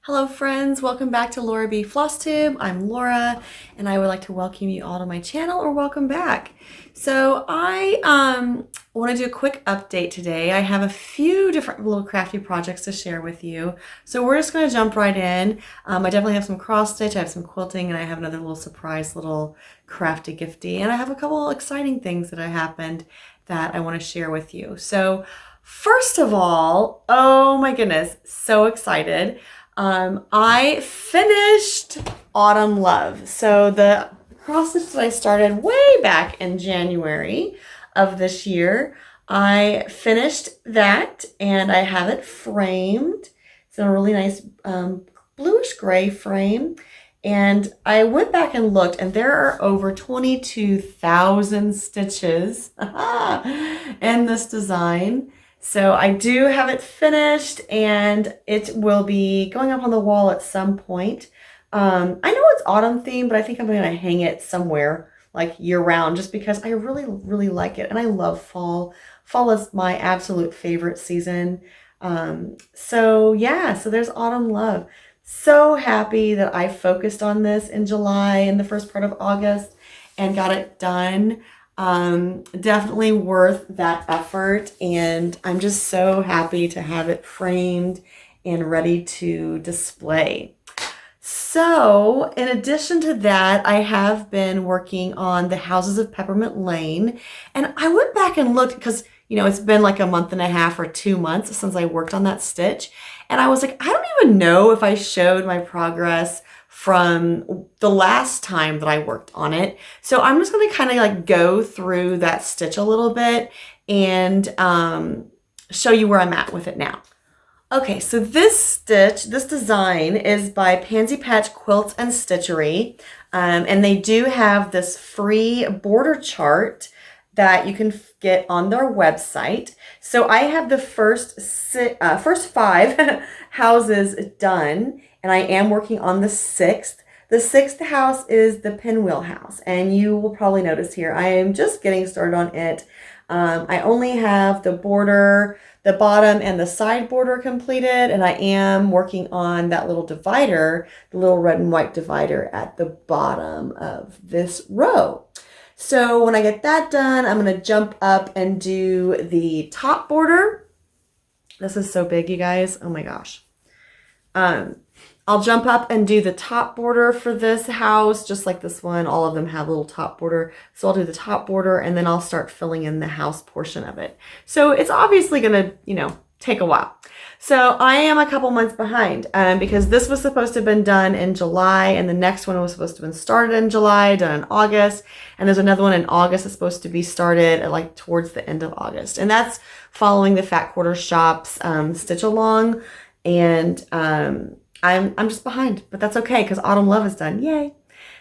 Hello friends, welcome back to Laura B. Flosstube. I'm Laura and I would like to welcome you all to my channel, or welcome back. So I want to do a quick update today. I have a few different little crafty projects to share with you. So we're just going to jump right in. I definitely have some cross stitch, I have some quilting, and I have another little surprise little crafty gifty. And I have a couple exciting things that have happened that I want to share with you. So first of all, oh my goodness, so excited. I finished Autumn Love. So the cross stitch that I started way back in January of this year, I finished that and I have it framed. It's in a really nice bluish gray frame. And I went back and looked, and there are over 22,000 stitches in this design. So I do have it finished, and it will be going up on the wall at some point. I know it's autumn themed, but I think I'm going to hang it somewhere like year round, just because I really, really like it. And I love fall. Fall is my absolute favorite season. So yeah, so there's Autumn Love. So happy that I focused on this in July and the first part of August and got it done. Definitely worth that effort, and I'm just so happy to have it framed and ready to display. So in addition to that, I have been working on the houses of Peppermint Lane, and I went back and looked because, you know, it's been like a month and a half or 2 months since I worked on that stitch. And I was like, I don't even know if I showed my progress from the last time that I worked on it. So I'm just going to kind of like go through that stitch a little bit and show you where I'm at with it now. Okay, so this stitch, this design is by Pansy Quilts and Stitchery. And they do have this free border chart that you can get on their website. So I have the first 5 houses done, and I am working on the 6th. The 6th house is the pinwheel house, and you will probably notice here I am just getting started on it. I only have the border, the bottom and the side border completed, and I am working on that little divider, the little red and white divider at the bottom of this row. So when I get that done, I'm going to jump up and do the top border. This is so big, you guys. Oh my gosh. I'll jump up and do the top border for this house, just like this one. All of them have a little top border. So I'll do the top border, and then I'll start filling in the house portion of it. So it's obviously going to, you know, take a while. So I am a couple months behind because this was supposed to have been done in July, and the next one was supposed to have been started in July, done in August, and there's another one in August that's supposed to be started at like towards the end of August. And that's following the Fat Quarter Shop's stitch along, and I'm just behind, but that's okay because Autumn Love is done. Yay.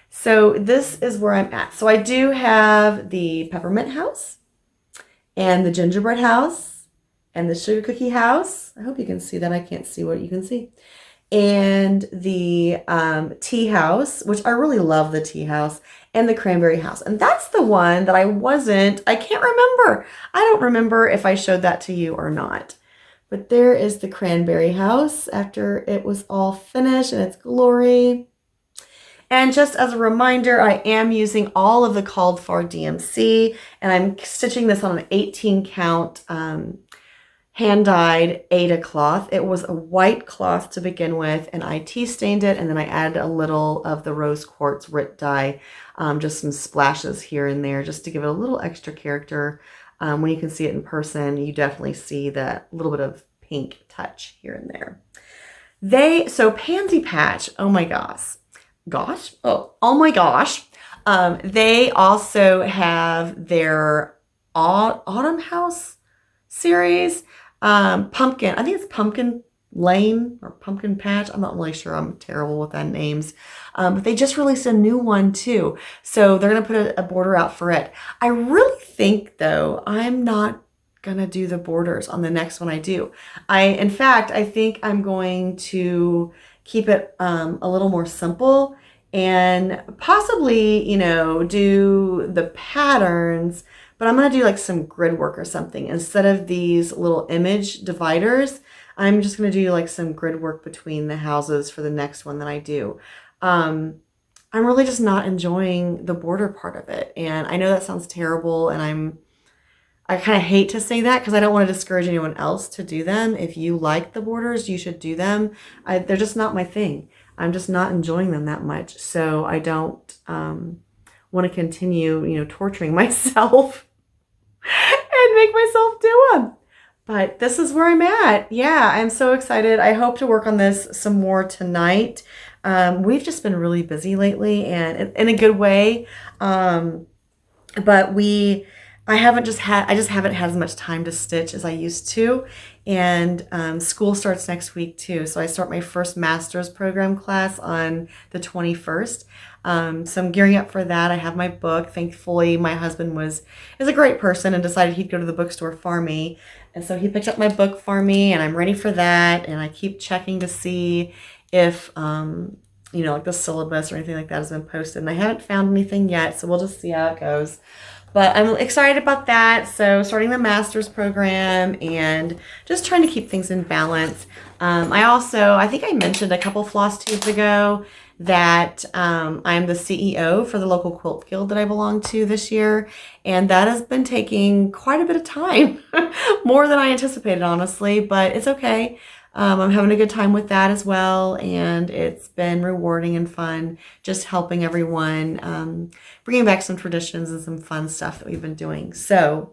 So this is where I'm at. So I do have the peppermint house and the gingerbread house and the sugar cookie house. I hope you can see that. I can't see what you can see. And the tea house, which I really love the tea house, and the cranberry house. And that's the one that I can't remember. I don't remember if I showed that to you or not. But there is the cranberry house after it was all finished in its glory. And just as a reminder, I am using all of the called for DMC, and I'm stitching this on an 18 count hand-dyed Aida cloth. It was a white cloth to begin with, and I tea stained it, and then I added a little of the rose quartz RIT dye, just some splashes here and there, just to give it a little extra character. When you can see it in person, you definitely see that little bit of pink touch here and there. So Pansy Patch, oh my gosh, oh my gosh. They also have their Autumn House series. Pumpkin, I think it's Pumpkin Lane or Pumpkin Patch. I'm not really sure. I'm terrible with that names. But they just released a new one too. So they're going to put a border out for it. I really think though, I'm not going to do the borders on the next one I do. In fact, I think I'm going to keep it a little more simple and possibly, you know, do the patterns, but I'm going to do like some grid work or something. Instead of these little image dividers, I'm just going to do like some grid work between the houses for the next one that I do. I'm really just not enjoying the border part of it. And I know that sounds terrible, and I kind of hate to say that because I don't want to discourage anyone else to do them. If you like the borders, you should do them. They're just not my thing. I'm just not enjoying them that much. So I don't want to continue, torturing myself and make myself do them. But this is where I'm at. Yeah, I'm so excited. I hope to work on this some more tonight. We've just been really busy lately, and in a good way. But I just haven't had as much time to stitch as I used to. And school starts next week too. So I start my first master's program class on the 21st. So I'm gearing up for that. I have my book. Thankfully, my husband is a great person and decided he'd go to the bookstore for me. And so he picked up my book for me, and I'm ready for that. And I keep checking to see if, like the syllabus or anything like that has been posted. And I haven't found anything yet, so we'll just see how it goes. But I'm excited about that. So starting the master's program and just trying to keep things in balance. I think I mentioned a couple Flosstubes ago that I'm the CEO for the local quilt guild that I belong to this year. And that has been taking quite a bit of time, more than I anticipated, honestly, but it's okay. I'm having a good time with that as well, and it's been rewarding and fun just helping everyone, bringing back some traditions and some fun stuff that we've been doing. So,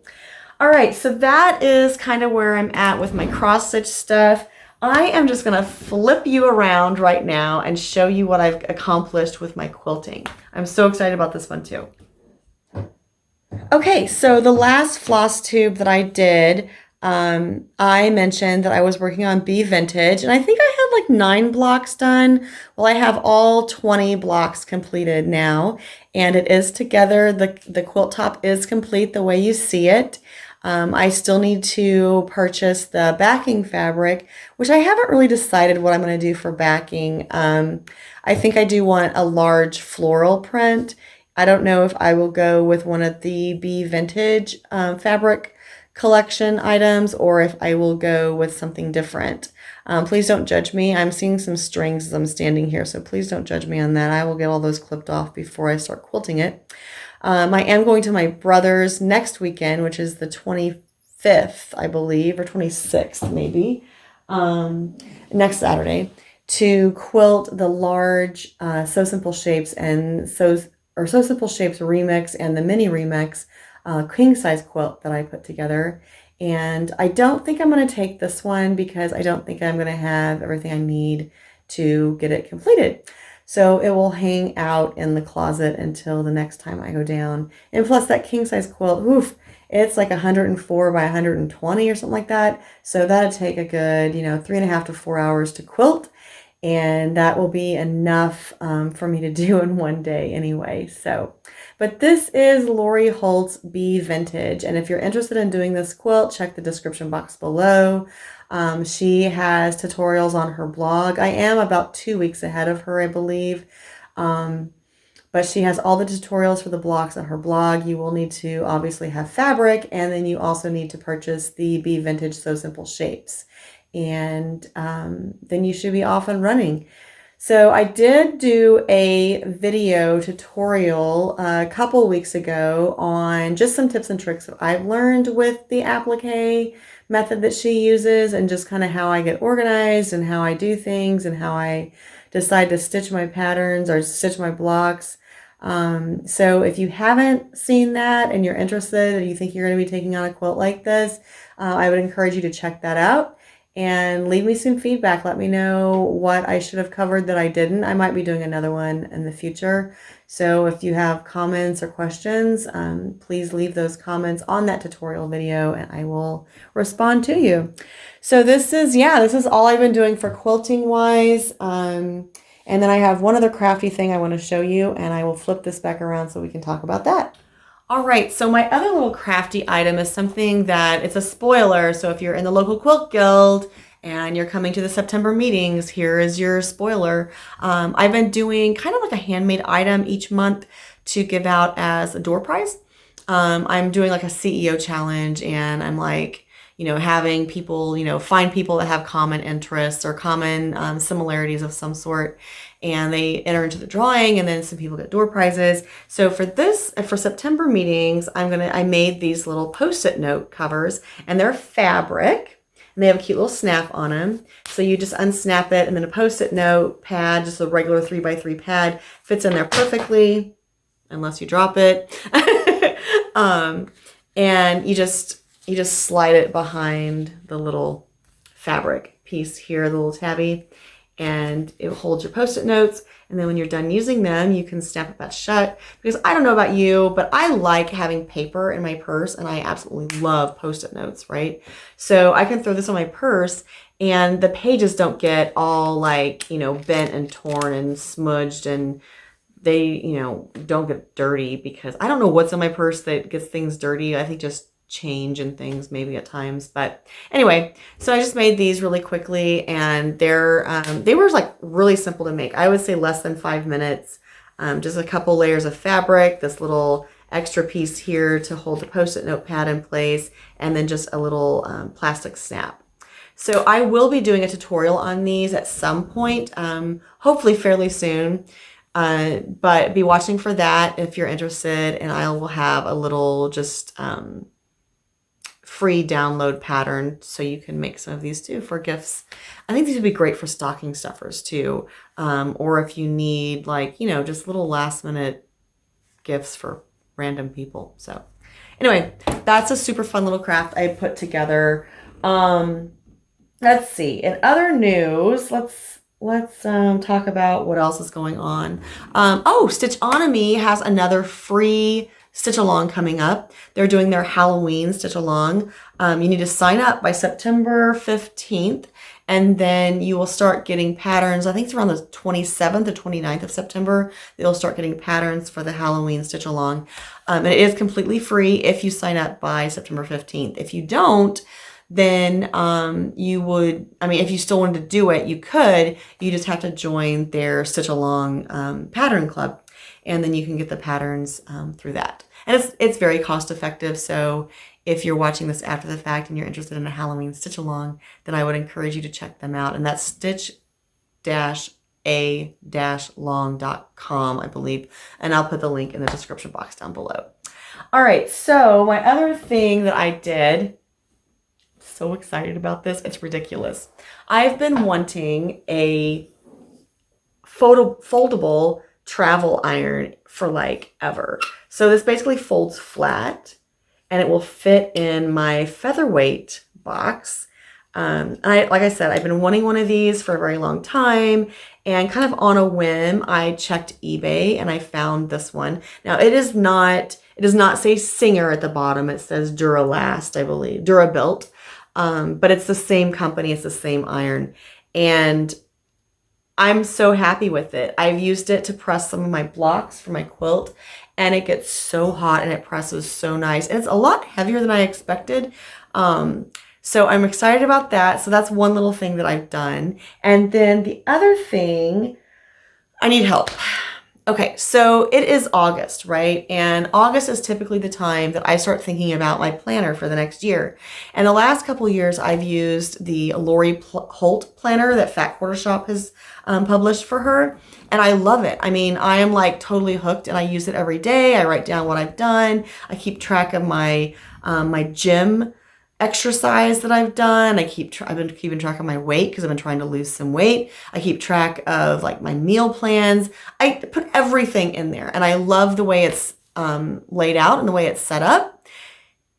all right, so that is kind of where I'm at with my cross-stitch stuff. I am just going to flip you around right now and show you what I've accomplished with my quilting. I'm so excited about this one too. Okay, so the last floss tube that I did, I mentioned that I was working on Bee Vintage, and I think I had like 9 blocks done. Well, I have all 20 blocks completed now, and it is together. The quilt top is complete the way you see it. I still need to purchase the backing fabric, which I haven't really decided what I'm going to do for backing. I think I do want a large floral print. I don't know if I will go with one of the Bee Vintage fabric collection items, or if I will go with something different. Please don't judge me. I'm seeing some strings as I'm standing here, so please don't judge me on that. I will get all those clipped off before I start quilting it. I am going to my brother's next weekend, which is the 25th, I believe, or 26th maybe, next Saturday, to quilt the large So Simple Shapes and So Simple Shapes remix and the mini remix king size quilt that I put together. And I don't think I'm going to take this one because I don't think I'm going to have everything I need to get it completed. So it will hang out in the closet until the next time I go down. And plus that king size quilt, oof, it's like 104 by 120 or something like that. So that'll take a good, 3.5 to 4 hours to quilt. And that will be enough for me to do in one day anyway. So, but this is Lori Holt's Bee Vintage. And if you're interested in doing this quilt, check the description box below. She has tutorials on her blog. I am about 2 weeks ahead of her, I believe. But she has all the tutorials for the blocks on her blog. You will need to obviously have fabric, and then you also need to purchase the Bee Vintage So Simple Shapes. And then you should be off and running. So I did do a video tutorial a couple weeks ago on just some tips and tricks that I've learned with the applique method that she uses, and just kind of how I get organized and how I do things and how I decide to stitch my patterns or stitch my blocks. So if you haven't seen that and you're interested, or you think you're going to be taking on a quilt like this, I would encourage you to check that out. And leave me some feedback. Let me know what I should have covered that I didn't. I might be doing another one in the future. So if you have comments or questions, please leave those comments on that tutorial video and I will respond to you. So this is all I've been doing for quilting wise. And then I have one other crafty thing I want to show you, and I will flip this back around so we can talk about that. All right, so my other little crafty item is something that, it's a spoiler. So if you're in the local quilt guild and you're coming to the September meetings, here is your spoiler. I've been doing kind of like a handmade item each month to give out as a door prize. I'm doing like a CEO challenge, and I'm like, having people, find people that have common interests or common similarities of some sort. And they enter into the drawing, and then some people get door prizes. So for September meetings, I made these little Post-it note covers, and they're fabric, and they have a cute little snap on them. So you just unsnap it, and then a Post-it note pad, just a regular 3x3 pad, fits in there perfectly, unless you drop it. And you just slide it behind the little fabric piece here, the little tabby, and it holds your Post-it notes. And then when you're done using them, you can snap it back shut. Because I don't know about you, but I like having paper in my purse, and I absolutely love Post-it notes, right? So I can throw this on my purse, and the pages don't get all bent and torn and smudged, and they, don't get dirty, because I don't know what's in my purse that gets things dirty. I think just change and things maybe at times. But anyway, so I just made these really quickly, and they were really simple to make. I would say less than 5 minutes. Just a couple layers of fabric, this little extra piece here to hold the Post-it note pad in place, and then just a little plastic snap. So I will be doing a tutorial on these at some point, hopefully fairly soon. But be watching for that if you're interested, and I will have a little just free download pattern so you can make some of these too for gifts. I think these would be great for stocking stuffers too, or if you need just little last minute gifts for random people. So anyway, that's a super fun little craft I put together. Let's see. In other news, let's talk about what else is going on. Stitchonomy has another free stitch along coming up. They're doing their Halloween stitch along. You need to sign up by September 15th, and then you will start getting patterns. I think it's around the 27th or 29th of September. They'll start getting patterns for the Halloween stitch along. And it is completely free if you sign up by September 15th. If you don't, then if you still wanted to do it, you could. You just have to join their stitch along pattern club, and then you can get the patterns through that. And it's very cost effective. So if you're watching this after the fact and you're interested in a Halloween stitch along, then I would encourage you to check them out. And that's stitch-a-long.com, I believe. And I'll put the link in the description box down below. All right, so my other thing that I did, so excited about this, it's ridiculous. I've been wanting a foldable travel iron for ever. So this basically folds flat, and it will fit in my featherweight box. Like I said, I've been wanting one of these for a very long time, and kind of on a whim, I checked eBay and I found this one. Now it does not say Singer at the bottom. It says Duralast, I believe, Durabuilt. But it's the same company, it's the same iron, and I'm so happy with it. I've used it to press some of my blocks for my quilt, and it gets so hot and it presses so nice, and it's a lot heavier than I expected. So I'm excited about that. So that's one little thing that I've done. And then the other thing, I need help. Okay, so it is August, right? And August is typically the time that I start thinking about my planner for the next year. And the last couple of years, I've used the Lori Holt planner that Fat Quarter Shop has published for her. And I love it. I mean, I am totally hooked, and I use it every day. I write down what I've done. I keep track of my gym exercise that I've done. I've been keeping track of my weight because I've been trying to lose some weight. I keep track of my meal plans. I put everything in there, and I love the way it's laid out and the way it's set up.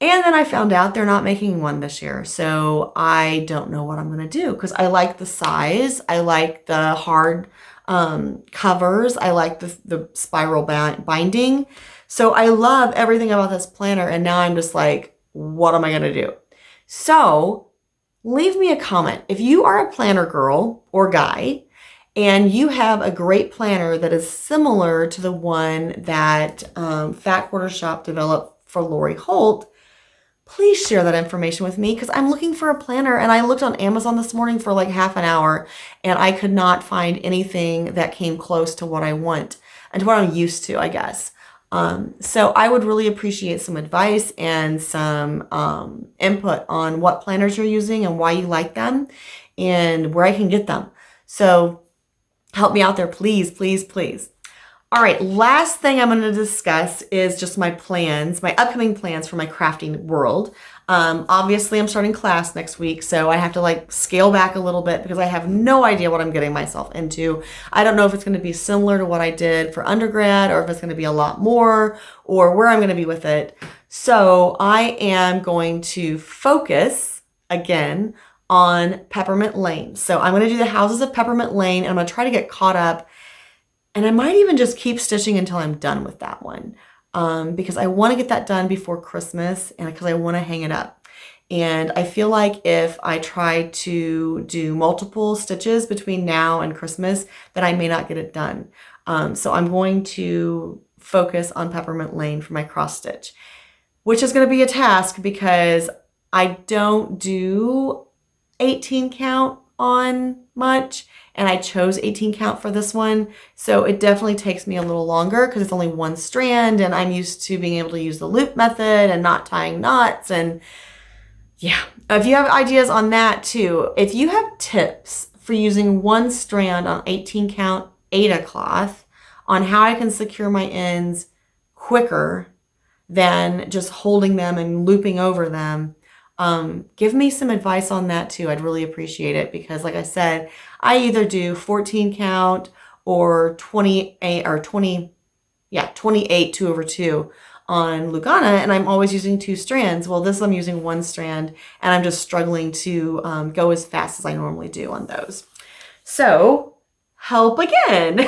And then I found out they're not making one this year. So I don't know what I'm going to do, because I like the size. I like the hard covers. I like the spiral binding. So I love everything about this planner. And now I'm just what am I going to do? So leave me a comment. If you are a planner girl or guy, and you have a great planner that is similar to the one that Fat Quarter Shop developed for Lori Holt, please share that information with me, because I'm looking for a planner, and I looked on Amazon this morning for half an hour, and I could not find anything that came close to what I want and to what I'm used to, I guess. So I would really appreciate some advice and some input on what planners you're using and why you like them and where I can get them. So help me out there, please, please, please. All right, last thing I'm going to discuss is just my plans, my upcoming plans for my crafting world. Obviously, I'm starting class next week, so I have to like scale back a little bit because I have no idea what I'm getting myself into. I don't know if it's going to be similar to what I did for undergrad or if it's going to be a lot more or where I'm going to be with it. So I am going to focus again on Peppermint Lane. So I'm going to do the houses of Peppermint Lane and I'm going to try to get caught up. And I might even just keep stitching until I'm done with that one because I want to get that done before Christmas and because I want to hang it up. And I feel like if I try to do multiple stitches between now and Christmas, then I may not get it done. So I'm going to focus on Peppermint Lane for my cross stitch, which is going to be a task because I don't do 18 count on much. And I chose 18 count for this one. So it definitely takes me a little longer because it's only one strand and I'm used to being able to use the loop method and not tying knots. And yeah, if you have ideas on that too, if you have tips for using one strand on 18 count Aida cloth on how I can secure my ends quicker than just holding them and looping over them, give me some advice on that too. I'd really appreciate it because like I said, I either do 14 count or 28 or 28 2/2 on Lugana and I'm always using 2 strands. Well, this I'm using 1 strand and I'm just struggling to go as fast as I normally do on those. So help again.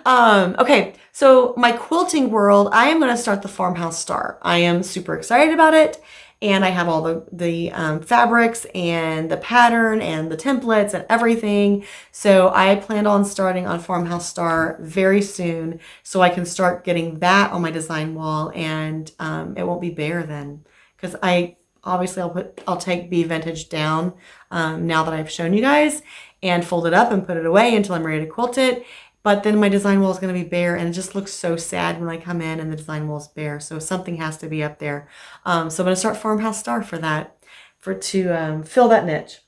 Okay, so my quilting world, I am going to start the Farmhouse Star. I am super excited about it. And I have all the fabrics and the pattern and the templates and everything. So I plan on starting on Farmhouse Star very soon so I can start getting that on my design wall and it won't be bare then. Because I'll take Bee Vintage down now that I've shown you guys and fold it up and put it away until I'm ready to quilt it. But then my design wall is going to be bare and it just looks so sad when I come in and the design wall is bare. So something has to be up there. So I'm going to start Farmhouse Star for that, to fill that niche.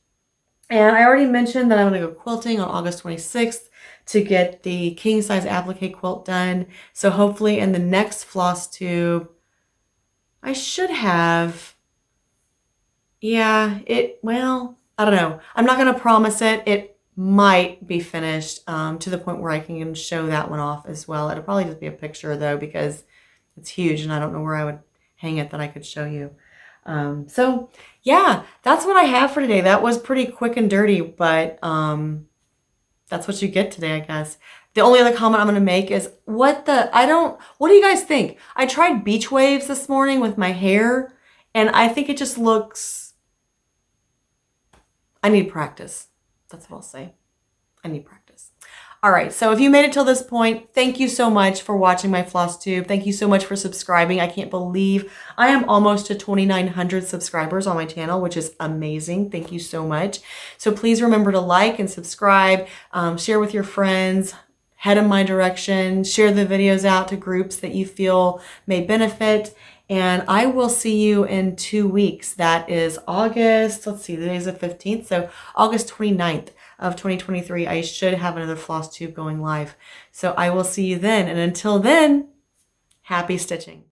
And I already mentioned that I'm going to go quilting on August 26th to get the king size applique quilt done. So hopefully in the next Flosstube, I should have, well, I don't know. I'm not going to promise it. It might be finished to the point where I can show that one off as well. It'll probably just be a picture though because it's huge and I don't know where I would hang it that I could show you. So yeah, that's what I have for today. That was pretty quick and dirty, but that's what you get today, I guess. The only other comment I'm going to make is what do you guys think? I tried beach waves this morning with my hair and I think it just looks, I need practice. That's what I'll say. I need practice. All right, so if you made it till this point, thank you so much for watching my Flosstube. Thank you so much for subscribing. I can't believe I am almost to 2,900 subscribers on my channel, which is amazing. Thank you so much. So please remember to like and subscribe, share with your friends, head in my direction, share the videos out to groups that you feel may benefit. And I will see you in 2 weeks. That is August, let's see, today's the 15th. So August 29th of 2023, I should have another Flosstube going live. So I will see you then. And until then, happy stitching.